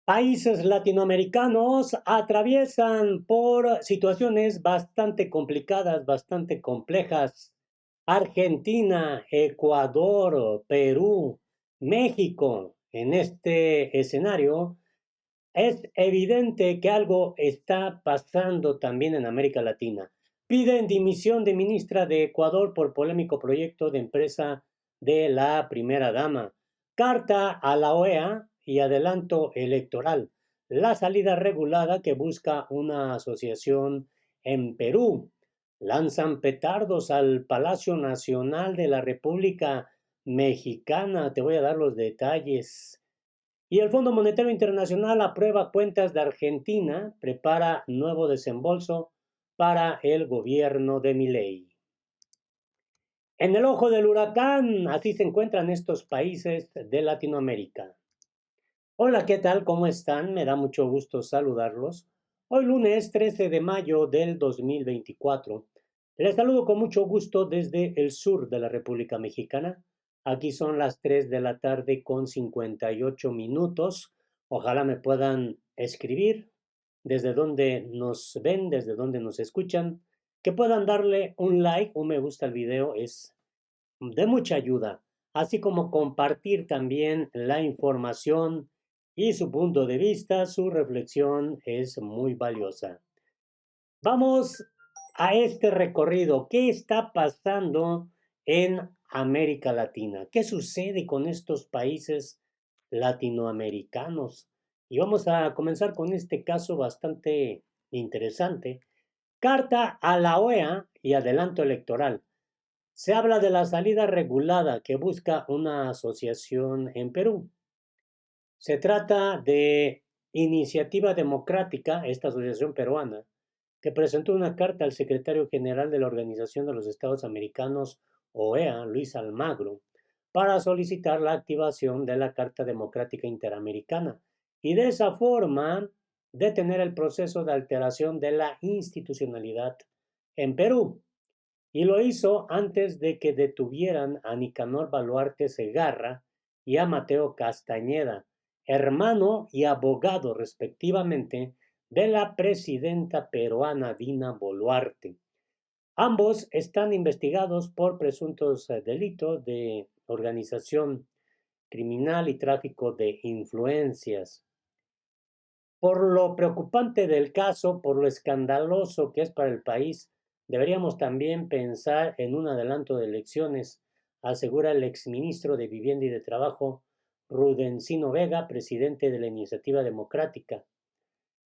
Países latinoamericanos atraviesan por situaciones bastante complicadas, bastante complejas. Argentina, Ecuador, Perú, México. En este escenario es evidente que algo está pasando también en América Latina. Piden dimisión de ministra de Ecuador por polémico proyecto de empresa de la primera dama. Carta a la OEA y adelanto electoral. La salida regulada que busca una asociación en Perú. Lanzan petardos al Palacio Nacional de la República Mexicana. Te voy a dar los detalles. Y el Fondo Monetario Internacional aprueba cuentas de Argentina, prepara nuevo desembolso para el gobierno de Milei. En el ojo del huracán, así se encuentran estos países de Latinoamérica. Hola, ¿qué tal? ¿Cómo están? Me da mucho gusto saludarlos. Hoy lunes 13 de mayo del 2024. Les saludo con mucho gusto desde el sur de la República Mexicana. Aquí son las 3 de la tarde con 58 minutos. Ojalá me puedan escribir desde donde nos ven, desde donde nos escuchan. Que puedan darle un like, un me gusta al video, es de mucha ayuda, así como compartir también la información y su punto de vista, su reflexión es muy valiosa. Vamos a este recorrido. ¿Qué está pasando en América Latina? ¿Qué sucede con estos países latinoamericanos? Y vamos a comenzar con este caso bastante interesante. Carta a la OEA y adelanto electoral. Se habla de la salida regulada que busca una asociación en Perú. Se trata de Iniciativa Democrática, esta asociación peruana, que presentó una carta al secretario general de la Organización de los Estados Americanos, OEA, Luis Almagro, para solicitar la activación de la Carta Democrática Interamericana y de esa forma detener el proceso de alteración de la institucionalidad en Perú. Y lo hizo antes de que detuvieran a Nicanor Baluarte Segarra y a Mateo Castañeda, hermano y abogado respectivamente de la presidenta peruana Dina Boluarte. Ambos están investigados por presuntos delitos de organización criminal y tráfico de influencias. Por lo preocupante del caso, por lo escandaloso que es para el país, deberíamos también pensar en un adelanto de elecciones, asegura el exministro de Vivienda y de Trabajo, Rudencino Vega, presidente de la Iniciativa Democrática.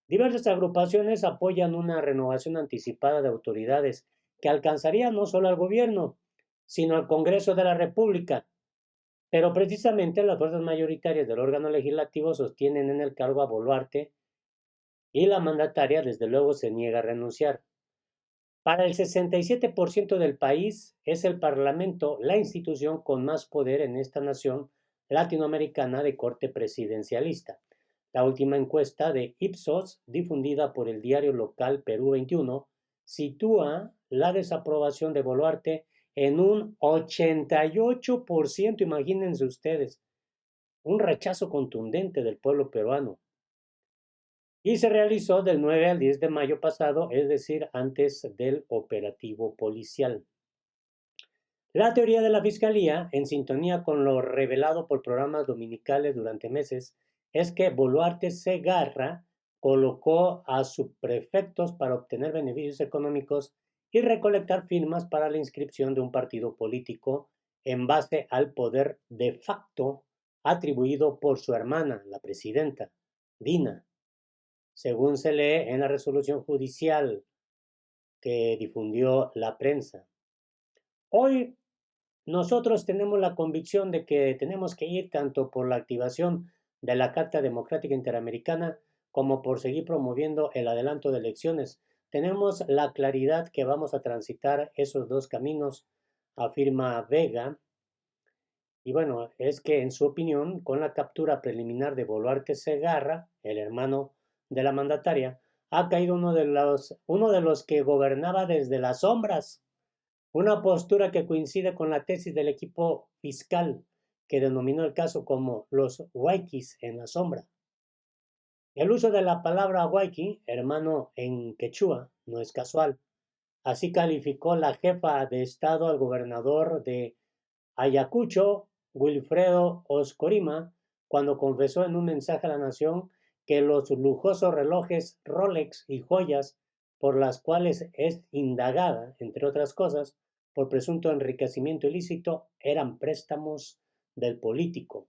Diversas agrupaciones apoyan una renovación anticipada de autoridades que alcanzaría no solo al gobierno, sino al Congreso de la República. Pero precisamente las fuerzas mayoritarias del órgano legislativo sostienen en el cargo a Boluarte y la mandataria desde luego se niega a renunciar. Para el 67% del país es el Parlamento la institución con más poder en esta nación latinoamericana de corte presidencialista. La última encuesta de Ipsos, difundida por el diario local Perú 21, sitúa la desaprobación de Boluarte en un 88%, imagínense ustedes, un rechazo contundente del pueblo peruano. Y se realizó del 9 al 10 de mayo pasado, es decir, antes del operativo policial. La teoría de la Fiscalía, en sintonía con lo revelado por programas dominicales durante meses, es que Boluarte Segarra colocó a subprefectos para obtener beneficios económicos y recolectar firmas para la inscripción de un partido político en base al poder de facto atribuido por su hermana, la presidenta, Dina, según se lee en la resolución judicial que difundió la prensa. Hoy nosotros tenemos la convicción de que tenemos que ir tanto por la activación de la Carta Democrática Interamericana como por seguir promoviendo el adelanto de elecciones. Tenemos la claridad que vamos a transitar esos dos caminos, afirma Vega. Y bueno, es que en su opinión, con la captura preliminar de Boluarte Segarra, el hermano de la mandataria, ha caído uno de los que gobernaba desde las sombras, una postura que coincide con la tesis del equipo fiscal, que denominó el caso como los huayquis en la sombra. El uso de la palabra Waiki, hermano en quechua, no es casual. Así calificó la jefa de Estado al gobernador de Ayacucho, Wilfredo Oscorima, cuando confesó en un mensaje a la nación que los lujosos relojes Rolex y joyas por las cuales es indagada, entre otras cosas, por presunto enriquecimiento ilícito, eran préstamos del político.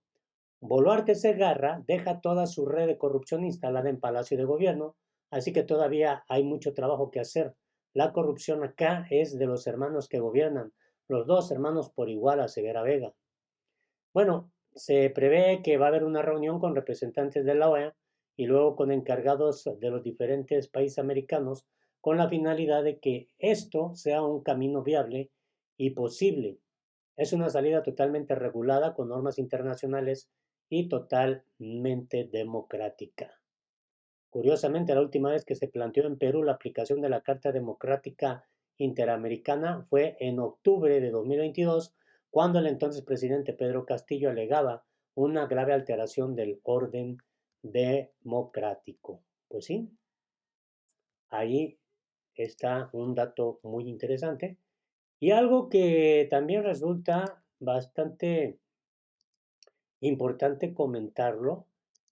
Boluarte Segarra deja toda su red de corrupción instalada en Palacio de Gobierno, así que todavía hay mucho trabajo que hacer. La corrupción acá es de los hermanos que gobiernan, los dos hermanos por igual a Severa Vega. Bueno, se prevé que va a haber una reunión con representantes de la OEA y luego con encargados de los diferentes países americanos con la finalidad de que esto sea un camino viable y posible. Es una salida totalmente regulada con normas internacionales y totalmente democrática. Curiosamente, la última vez que se planteó en Perú la aplicación de la Carta Democrática Interamericana fue en octubre de 2022, cuando el entonces presidente Pedro Castillo alegaba una grave alteración del orden democrático. Pues sí, ahí está un dato muy interesante y algo que también resulta bastante importante comentarlo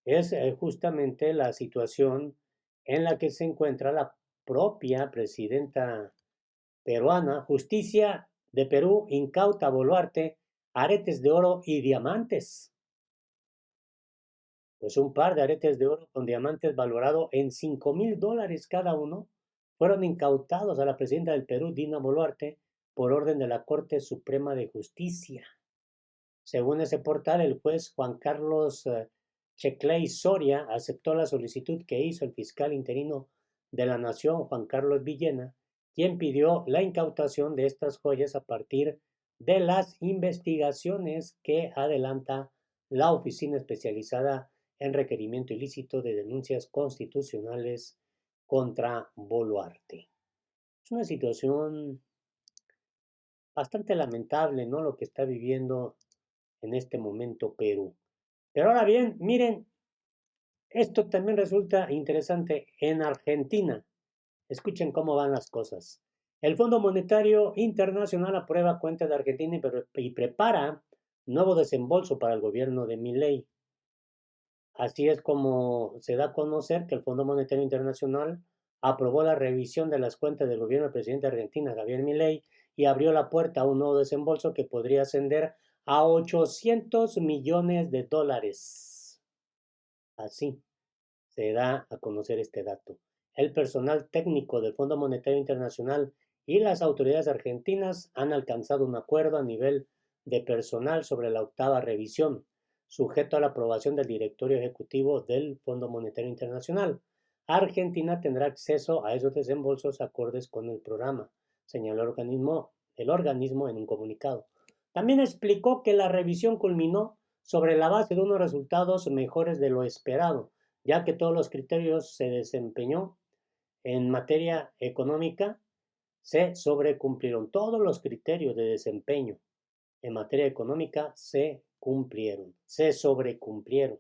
es justamente la situación en la que se encuentra la propia presidenta peruana. Justicia de Perú incauta a Boluarte aretes de oro y diamantes. Pues un par de aretes de oro con diamantes valorado en $5,000 cada uno fueron incautados a la presidenta del Perú, Dina Boluarte, por orden de la Corte Suprema de Justicia. Según ese portal, el juez Juan Carlos Checley Soria aceptó la solicitud que hizo el fiscal interino de la Nación, Juan Carlos Villena, quien pidió la incautación de estas joyas a partir de las investigaciones que adelanta la Oficina Especializada en Requerimiento Ilícito de Denuncias Constitucionales contra Boluarte. Es una situación bastante lamentable, ¿no? Lo que está viviendo en este momento Perú. Pero ahora bien, miren, esto también resulta interesante en Argentina. Escuchen cómo van las cosas. El Fondo Monetario Internacional aprueba cuentas de Argentina y prepara nuevo desembolso para el gobierno de Milei. Así es como se da a conocer que el Fondo Monetario Internacional aprobó la revisión de las cuentas del gobierno del presidente de Argentina, Javier Milei, y abrió la puerta a un nuevo desembolso que podría ascender a $800 millones. Así se da a conocer este dato. El personal técnico del Fondo Monetario Internacional y las autoridades argentinas han alcanzado un acuerdo a nivel de personal sobre la octava revisión, sujeto a la aprobación del directorio ejecutivo del Fondo Monetario Internacional. Argentina tendrá acceso a esos desembolsos acordes con el programa, señaló el organismo en un comunicado. También explicó que la revisión culminó sobre la base de unos resultados mejores de lo esperado, ya que todos los criterios se desempeñó en materia económica, se sobrecumplieron. Todos los criterios de desempeño en materia económica se cumplieron, se sobrecumplieron.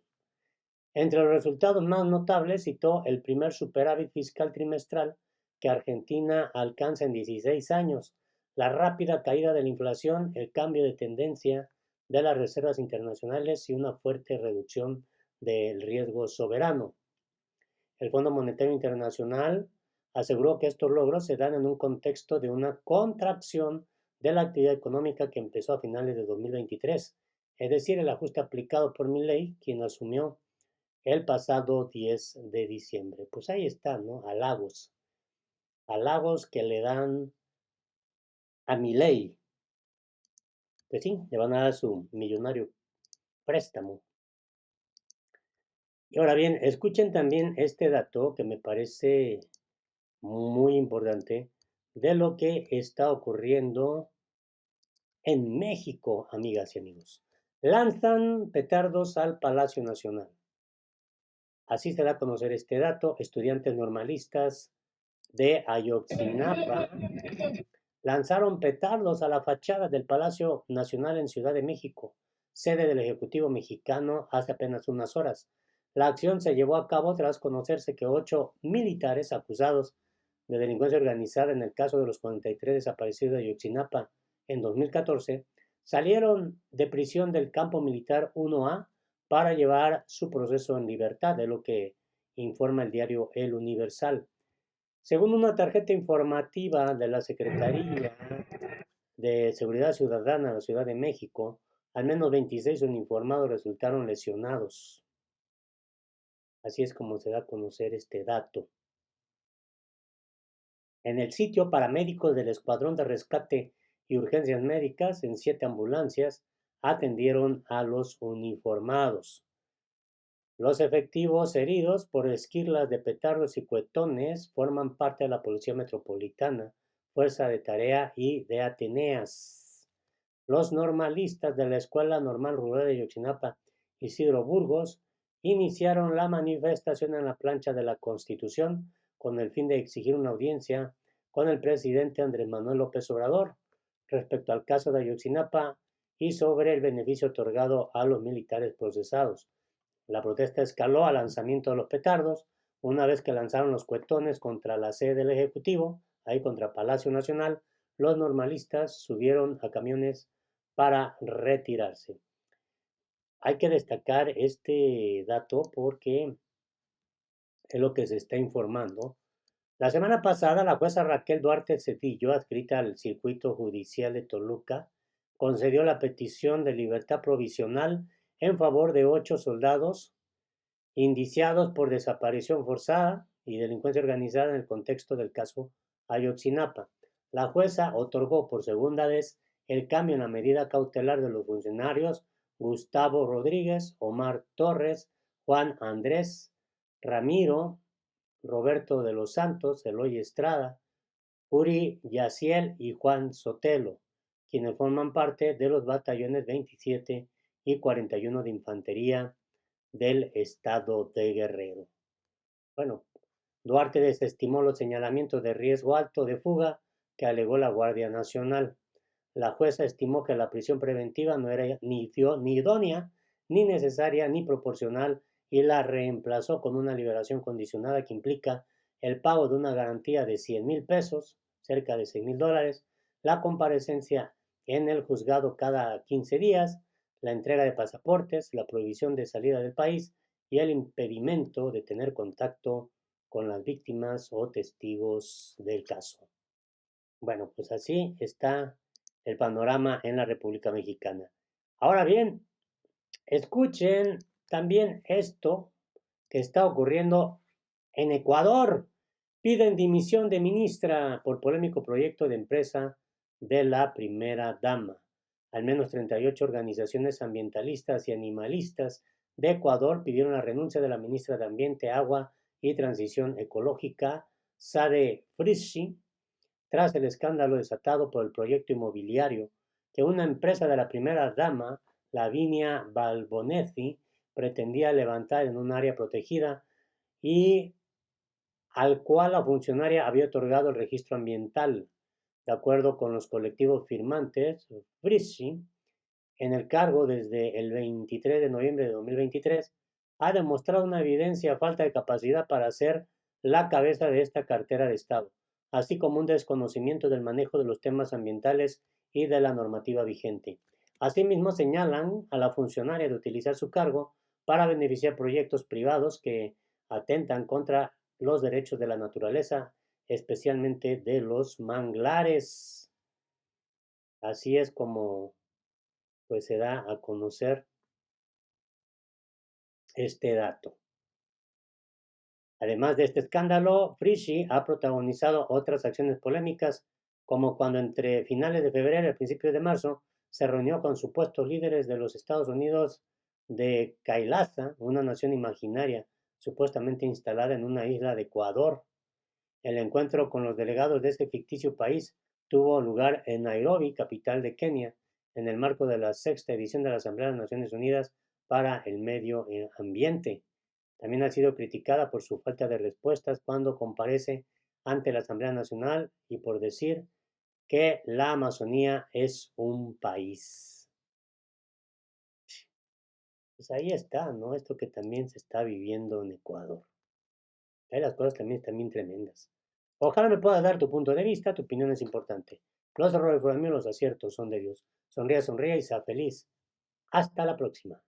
Entre los resultados más notables citó el primer superávit fiscal trimestral que Argentina alcanza en 16 años, la rápida caída de la inflación, el cambio de tendencia de las reservas internacionales y una fuerte reducción del riesgo soberano. El Fondo Monetario Internacional aseguró que estos logros se dan en un contexto de una contracción de la actividad económica que empezó a finales de 2023, es decir, el ajuste aplicado por Milei, quien asumió el pasado 10 de diciembre. Pues ahí está, ¿no? Halagos que le dan a Milei. Pues sí, le van a dar su millonario préstamo. Y ahora bien, escuchen también este dato que me parece muy importante de lo que está ocurriendo en México, amigas y amigos. Lanzan petardos al Palacio Nacional. Así se da a conocer este dato. Estudiantes normalistas de Ayotzinapa lanzaron petardos a la fachada del Palacio Nacional en Ciudad de México, sede del Ejecutivo mexicano, hace apenas unas horas. La acción se llevó a cabo tras conocerse que 8 militares acusados de delincuencia organizada en el caso de los 43 desaparecidos de Ayotzinapa en 2014 salieron de prisión del campo militar 1A para llevar su proceso en libertad, de lo que informa el diario El Universal. Según una tarjeta informativa de la Secretaría de Seguridad Ciudadana de la Ciudad de México, al menos 26 uniformados resultaron lesionados. Así es como se da a conocer este dato. En el sitio, paramédicos del Escuadrón de Rescate y Urgencias Médicas en 7 ambulancias atendieron a los uniformados. Los efectivos heridos por esquirlas de petardos y cuetones forman parte de la Policía Metropolitana, Fuerza de Tarea y de Ateneas. Los normalistas de la Escuela Normal Rural de Ayotzinapa, Isidro Burgos, iniciaron la manifestación en la plancha de la Constitución con el fin de exigir una audiencia con el presidente Andrés Manuel López Obrador respecto al caso de Ayotzinapa y sobre el beneficio otorgado a los militares procesados. La protesta escaló al lanzamiento de los petardos, una vez que lanzaron los cuetones contra la sede del Ejecutivo, ahí contra Palacio Nacional. Los normalistas subieron a camiones para retirarse. Hay que destacar este dato porque es lo que se está informando. La semana pasada, la jueza Raquel Duarte Cedillo, adscrita al Circuito Judicial de Toluca, concedió la petición de libertad provisional en favor de 8 soldados indiciados por desaparición forzada y delincuencia organizada en el contexto del caso Ayotzinapa. La jueza otorgó por segunda vez el cambio en la medida cautelar de los funcionarios Gustavo Rodríguez, Omar Torres, Juan Andrés, Ramiro, Roberto de los Santos, Eloy Estrada, Uri Yaciel y Juan Sotelo, quienes forman parte de los batallones 27 y 41 de Infantería del Estado de Guerrero. Bueno, Duarte desestimó los señalamientos de riesgo alto de fuga que alegó la Guardia Nacional. La jueza estimó que la prisión preventiva no era ni idónea, ni necesaria, ni proporcional y la reemplazó con una liberación condicionada que implica el pago de una garantía de 100,000 pesos, cerca de 6,000 dólares, la comparecencia en el juzgado cada 15 días, la entrega de pasaportes, la prohibición de salida del país y el impedimento de tener contacto con las víctimas o testigos del caso. Bueno, pues así está el panorama en la República Mexicana. Ahora bien, escuchen también esto que está ocurriendo en Ecuador. Piden dimisión de ministra por polémico proyecto de empresa de la primera dama. Al menos 38 organizaciones ambientalistas y animalistas de Ecuador pidieron la renuncia de la ministra de Ambiente, Agua y Transición Ecológica, Sade Frischi, tras el escándalo desatado por el proyecto inmobiliario que una empresa de la primera dama, Lavinia Balbonesi, pretendía levantar en un área protegida y al cual la funcionaria había otorgado el registro ambiental. De acuerdo con los colectivos firmantes, Frischi, en el cargo desde el 23 de noviembre de 2023, ha demostrado una evidencia falta de capacidad para ser la cabeza de esta cartera de Estado, así como un desconocimiento del manejo de los temas ambientales y de la normativa vigente. Asimismo, señalan a la funcionaria de utilizar su cargo para beneficiar proyectos privados que atentan contra los derechos de la naturaleza, especialmente de los manglares. Así es como pues se da a conocer este dato. Además de este escándalo, Frischi ha protagonizado otras acciones polémicas, como cuando entre finales de febrero y principios de marzo se reunió con supuestos líderes de los Estados Unidos de Kailasa, una nación imaginaria supuestamente instalada en una isla de Ecuador. El encuentro con los delegados de este ficticio país tuvo lugar en Nairobi, capital de Kenia, en el marco de la sexta edición de la Asamblea de las Naciones Unidas para el Medio Ambiente. También ha sido criticada por su falta de respuestas cuando comparece ante la Asamblea Nacional y por decir que la Amazonía es un país. Pues ahí está, ¿no? Esto que también se está viviendo en Ecuador. Ahí las cosas también están bien tremendas. Ojalá me puedas dar tu punto de vista, tu opinión es importante. Los errores fueron míos, los aciertos son de Dios. Sonríe, sonríe y sea feliz. Hasta la próxima.